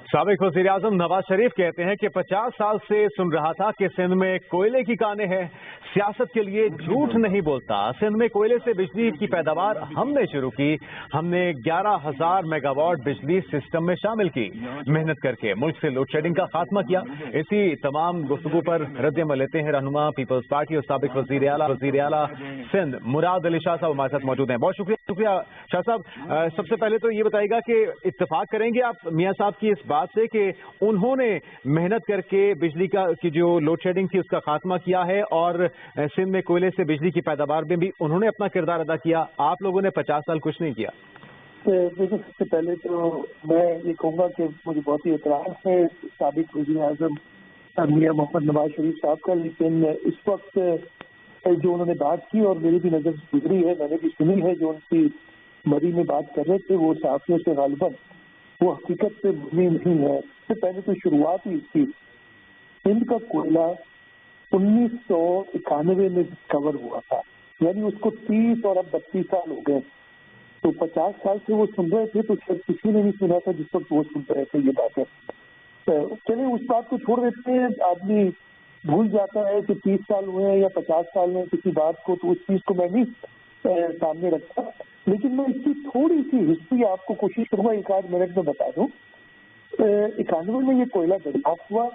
साबिक वज़ीर आज़म नवाज शरीफ कहते हैं कि 50 साल से सुन रहा था कि सिंध में कोयले की कानें हैं, सियासत के लिए झूठ नहीं बोलता। सिंध में कोयले से बिजली की पैदावार हमने शुरू की, हमने 11,000 मेगावाट बिजली सिस्टम में शामिल की, मेहनत करके मुल्क से लोड शेडिंग का खात्मा किया। इसी तमाम गुफ्तगू पर रद्द-ए-अमल लेते हैं रहनुमा पीपल्स पार्टी और साबिक वज़ीर आला सिंध मुराद अली शाह साहब हमारे साथ मौजूद हैं। बहुत शुक्रिया शाह साहब। सबसे पहले तो ये बताइएगा कि इत्तेफाक करेंगे आप मियाँ साहब की इस बात से कि उन्होंने मेहनत करके बिजली की जो लोड शेडिंग थी उसका खात्मा किया है और सिंध में कोयले से बिजली की पैदावार में भी उन्होंने अपना किरदार अदा किया। आप लोगों ने 50 साल कुछ नहीं किया। देखिए, सबसे पहले तो मैं ये कहूँगा कि मुझे बहुत ही एतराज़ है साबिक वज़ीर आज़म मियाँ मोहम्मद नवाज शरीफ साहब का, लेकिन इस वक्त जो उन्होंने बात की और मेरी भी नज़र गुजरी है, मैंने भी सुनी है, जो उनकी मरी में बात कर रहे थे वो साथियों से गालिबन वो हकीकत से बनी नहीं है। सबसे पहले तो शुरुआत ही इसकी, सिंध का कोयला 1991 में डिस्कवर हुआ था, यानी उसको 30 और अब 32 साल हो गए। तो 50 साल से वो सुन रहे थे तो शायद किसी ने नहीं सुना था जिस वक्त वो सुन रहे थे ये बातें। तो चलिए उस बात को छोड़ देते हैं, आदमी भूल जाता है कि 30 साल हुए हैं या 50 साल में किसी बात को, तो उस चीज को मैं भी सामने रखता, लेकिन मैं इसकी थोड़ी सी हिस्ट्री आपको कोशिश करूंगा 1-8 मिनट में बता दूं। 91 में ये कोयला दरियाफ्त हुआ,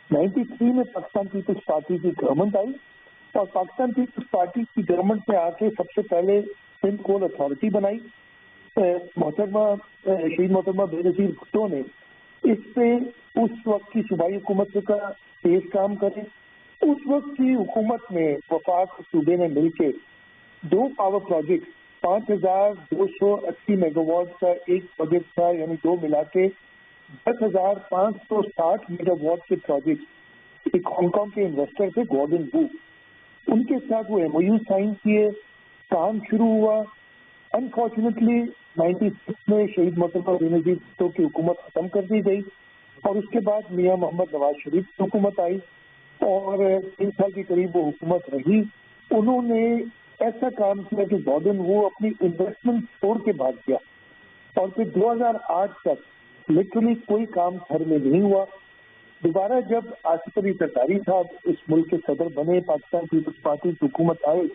93 में पाकिस्तान पीपल्स पार्टी की गवर्नमेंट आई और पाकिस्तान पीपल्स पार्टी की गवर्नमेंट में आके सबसे पहले सिंध कोल अथॉरिटी बनाई। शहीद मोहतरमा बेनज़ीर भुट्टो ने इस पे उस वक्त की सूबाई हुकूमत का तेज काम करे। उस वक्त की हुकूमत में वफाक सूबे ने मिलकर 2 पावर प्रोजेक्ट 5,280 मेगावाट का एक प्रोजेक्ट था, यानी 2 मिला के 10,560 मेगावाट के प्रोजेक्ट एक हांगकांग के इन्वेस्टर थे गॉर्डन वू, उनके साथ वो MOU साइन किए, काम शुरू हुआ। अनफॉर्चुनेटली 96 में शहीद मोहतरमा बेनज़ीर भुट्टो की हुकूमत खत्म कर दी गई और उसके बाद मियाँ मोहम्मद नवाज शरीफ की हुकूमत आई और 3 साल के करीब वो हुकूमत रही। उन्होंने ऐसा काम किया कि गॉर्डन वो अपनी इन्वेस्टमेंट छोड़ के भाग गया और फिर 2008 तक लिटरली कोई काम घर में नहीं हुआ। दोबारा जब आसिफ अली जरदारी साहब इस मुल्क के सदर बने, पाकिस्तान पीपल्स पार्टी की हुकूमत आए,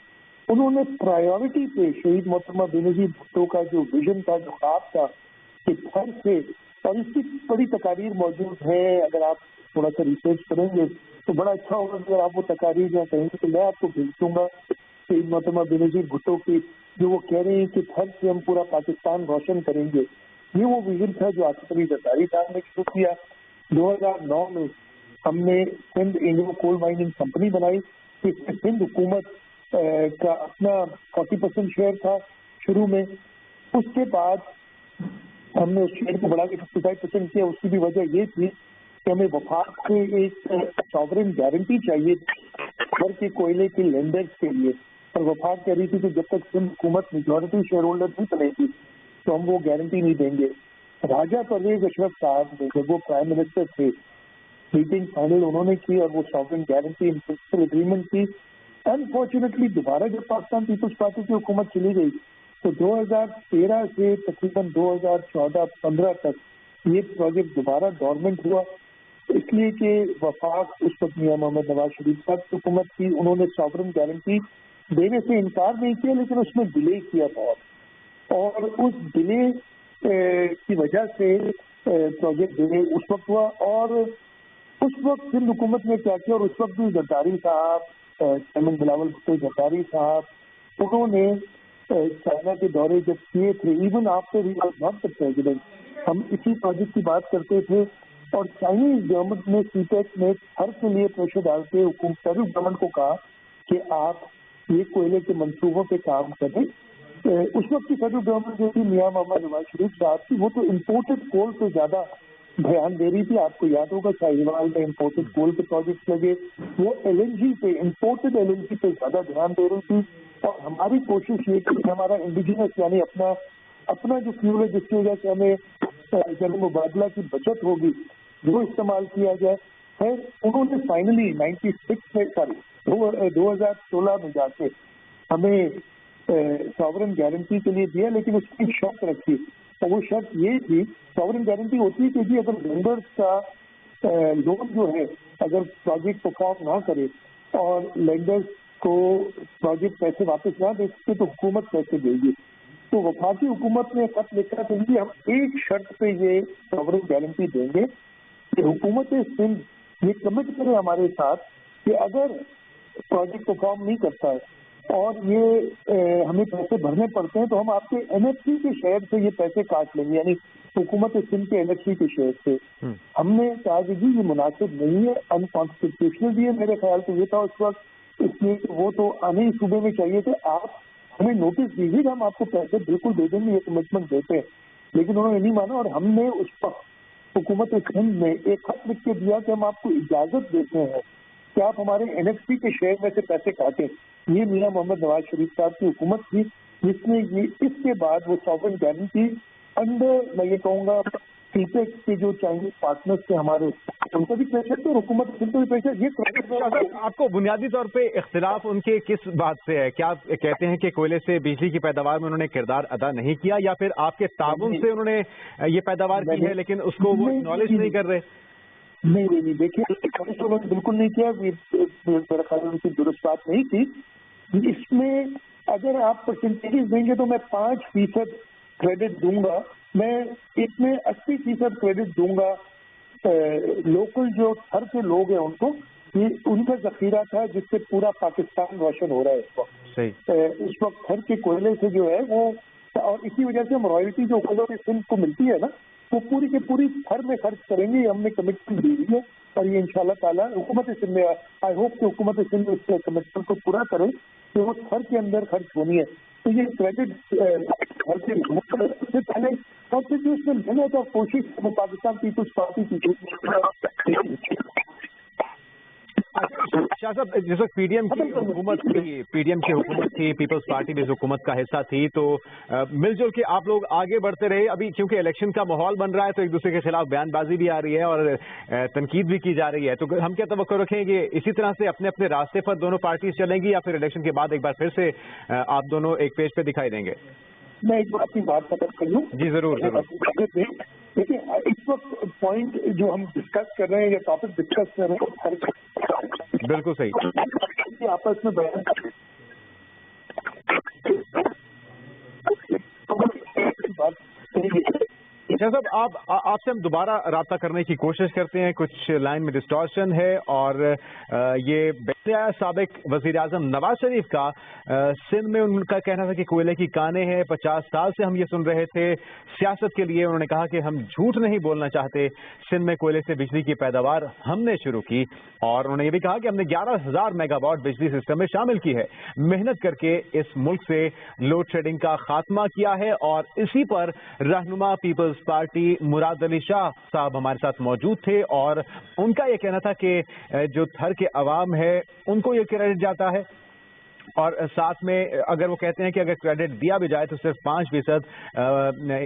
उन्होंने प्रायोरिटी पे शहीद मोहतरमा बेनज़ीर भुट्टो का जो विजन था, जो ख्वाब था कि घर से, और इसकी बड़ी तकारीर मौजूद है, अगर आप थोड़ा सा रिसर्च करेंगे तो बड़ा अच्छा होगा। अगर आप वो तकारीर जो कहेंगे तो मैं आपको भेज दूंगा शहीद मोहतरमा बेनज़ीर भुट्टो की, जो वो कह रहे हैं कि घर से हम पूरा पाकिस्तान रोशन करेंगे। ये वो विजन था जो आसिफ अली जरदारी साहब ने शुरू किया। 2009 में हमने Sindh Anglo coal mining company बनाई, इसमें सिंध हुकूमत का अपना 40% शेयर था शुरू में। उसके बाद हमने उस शेयर को बढ़ा के 55% किया। उसकी भी वजह ये थी कि हमें वफाक से एक सॉवरेन गारंटी चाहिए घर के कोयले के लेंडर्स के लिए, और वफाक कह रही थी कि जब तक सिंध हुकूमत मेजॉरिटी शेयर होल्डर नहीं बनेगी तो हम वो गारंटी नहीं देंगे। राजा परवेज अशरफ साहब जब वो प्राइम मिनिस्टर थे, मीटिंग फाइनल उन्होंने की और वो sovereign guarantee in principle agreement की। अनफॉर्चुनेटली दोबारा जब पाकिस्तान पीपल्स पार्टी की हुकूमत चली गई तो 2013 से तकरीबन 2014-15 तक ये प्रोजेक्ट दोबारा डोरमेंट हुआ, इसलिए कि वफाक उस वक्त मियाँ मोहम्मद नवाज शरीफ साहब की हुकूमत थी। उन्होंने सॉवरेन गारंटी देने से इनकार नहीं किया, लेकिन उसमें डिले किया बहुत, और उस डिले की वजह से प्रोजेक्ट डिले उस वक्त हुआ। और उस वक्त सिंध हुकूमत ने क्या किया, और उस वक्त भी जरदारी साहब, चेयरमैन बिलावल भुट्टो जरदारी साहब, उन्होंने चाइना के दौरे जब किए थे, even after he was not the president, हम इसी प्रोजेक्ट की बात करते थे, और चाइनीज गवर्नमेंट ने सीपेक में हर के लिए प्रेशर डाल के फेडरल गवर्नमेंट को कहा कि आप ये कोयले के मंसूबों पे काम करें। उस वक्त की फेडरल गवर्नमेंट जो थी मियाँ मोहम्मद नवाज शरीफ साहब की, वो तो इम्पोर्टेड कोल पे ज्यादा ध्यान दे रही थी। आपको याद होगा साहिवाल में इम्पोर्टेड कोल के प्रोजेक्ट लगे, वो LNG पे, इम्पोर्टेड LNG पे ज्यादा ध्यान दे रही थी। और हमारी कोशिश ये कि हमारा इंडिजिनस यानी अपना जो फ्यूल है जिसकी वजह से हमें जल मुबादला की बचत होगी वो इस्तेमाल किया जाए है। उन्होंने फाइनली 2016 में जाके हमें सॉवरेन गारंटी के लिए दिया, लेकिन उसकी शर्त रखी اور وہ شرط یہ تھی، ساورن گارنٹی ہوتی ہے کہ جی اگر لینڈرز کا لون جو ہے اگر پروجیکٹ پرفارم نہ کرے اور لینڈرز کو پروجیکٹ پیسے واپس نہ دے سکے تو حکومت پیسے دے گی. تو وفاقی حکومت نے خط لکھا کہ جی ہم ایک شرط پہ یہ ساورن گارنٹی دیں گے کہ حکومت سندھ یہ کمٹ کرے ہمارے ساتھ کہ اگر پروجیکٹ پرفارم نہیں کرتا ہے اور یہ ہمیں پیسے بھرنے پڑتے ہیں تو ہم آپ کے این ایف سی کے شیئر سے یہ پیسے کاٹ لیں گے، یعنی حکومت سندھ کے این ایف سی کے شیئر سے. ہم نے کہا کہ جی یہ مناسب نہیں ہے، انکانسٹیٹیوشنل بھی ہے. میرے خیال سے یہ تھا اس وقت، اس لیے وہ تو آنے ہی صوبے میں چاہیے تھے. آپ ہمیں نوٹس دیجیے کہ ہم آپ کو پیسے بالکل دے دیں گے، یہ کمٹمنٹ دیتے ہیں. لیکن انہوں نے نہیں مانا اور ہم نے اس وقت حکومت سندھ میں ایک خط لکھ کے دیا کہ ہم آپ کو اجازت دیتے ہیں کہ آپ ہمارے این ایف سی کے شیئر میں سے پیسے کاٹیں. یہ میاں محمد نواز شریف صاحب کی حکومت تھی جس نے یہ اس کے بعد وہ ساورن گارنٹی انڈر میں یہ کہوں گا سی پیک کے جو چائنیز پارٹنرز تھے ہمارے ان کو بھی پریشر تھے، حکومت سندھ کو بھی پریشر. یہ آپ کو بنیادی طور پہ اختلاف ان کے کس بات سے ہے؟ کیا آپ کہتے ہیں کہ کوئلے سے بجلی کی پیداوار میں انہوں نے کردار ادا نہیں کیا، یا پھر آپ کے تعاون سے انہوں نے یہ پیداوار کی ہے لیکن اس کو وہ اکنالج نہیں کر رہے؟ نہیں دیکھیے انہوں نے بالکل نہیں کیا، میرے خیال ان کی درست بات نہیں تھی. اس میں اگر آپ پرسنٹیج دیں گے تو میں 5% کریڈٹ دوں گا، میں اس میں 80% کریڈٹ دوں گا لوکل جو تھر کے لوگ ہیں ان کو. یہ ان کا ذخیرہ تھا جس سے پورا پاکستان روشن ہو رہا ہے اس وقت. اس وقت تھر کے کوئلے سے جو ہے وہ، اور اسی وجہ سے ہم رائلٹی جو حکومت سندھ کو ملتی ہے نا وہ پوری کے پوری تھر میں خرچ کریں گے. ہم نے کمٹمنٹ دی ہے اور یہ انشاءاللہ تعالیٰ حکومت سندھ میں آئی ہوپ کہ حکومت سندھ اس کمٹمنٹ کو پورا کرے کہ وہ تھر کے اندر خرچ ہونی ہے. تو یہ کریڈٹ سے پہلے کانسٹیٹیوشنل محنت اور کوشش وہ پاکستان پیپلز پارٹی کی. شاہ صاحب جس وقت پی ڈی ایم کی حکومت تھی، پیپلز پارٹی بھی اس حکومت کا حصہ تھی، تو مل جل کے آپ لوگ آگے بڑھتے رہے. ابھی کیونکہ الیکشن کا ماحول بن رہا ہے تو ایک دوسرے کے خلاف بیان بازی بھی آ رہی ہے اور تنقید بھی کی جا رہی ہے، تو ہم کیا توقع رکھیں کہ اسی طرح سے اپنے اپنے راستے پر دونوں پارٹیز چلیں گی، یا پھر الیکشن کے بعد ایک بار پھر سے آپ دونوں ایک پیج پہ دکھائی دیں گے؟ میں ایک بار اپنی بات ختم کر لوں. جی ضرور. دیکھیے اس وقت پوائنٹ جو ہم ڈسکس کر رہے ہیں یا ٹاپک ڈسکس کر رہے ہیں بالکل صحیح آپس میں بیان شاہ صاحب آپ سے ہم دوبارہ رابطہ کرنے کی کوشش کرتے ہیں. کچھ لائن میں ڈسٹارشن ہے اور یہ سابق وزیر اعظم نواز شریف کا سندھ میں ان کا کہنا تھا کہ کوئلے کی کانیں ہیں. 50 سال سے ہم یہ سن رہے تھے. سیاست کے لیے انہوں نے کہا کہ ہم جھوٹ نہیں بولنا چاہتے. سندھ میں کوئلے سے بجلی کی پیداوار ہم نے شروع کی اور انہوں نے یہ بھی کہا کہ ہم نے 11,000 میگا واٹ بجلی سسٹم میں شامل کی ہے. محنت کر کے اس ملک سے لوڈ شیڈنگ کا خاتمہ کیا ہے. اور اسی پر رہنما پیپلز پارٹی مراد علی شاہ صاحب ہمارے ساتھ موجود تھے اور ان کا یہ کہنا تھا کہ جو تھر کے عوام ہے ان کو یہ کریڈٹ جاتا ہے. اور ساتھ میں اگر وہ کہتے ہیں کہ اگر کریڈٹ دیا بھی جائے تو صرف 5%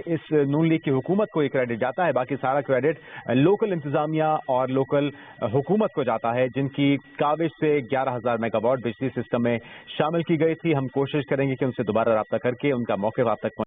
اس نون لیگ کی حکومت کو یہ کریڈٹ جاتا ہے. باقی سارا کریڈٹ لوکل انتظامیہ اور لوکل حکومت کو جاتا ہے جن کی کاوش سے 11,000 میگا واٹ بجلی سسٹم میں شامل کی گئی تھی. ہم کوشش کریں گے کہ ان سے دوبارہ رابطہ کر کے ان کا موقف آپ تک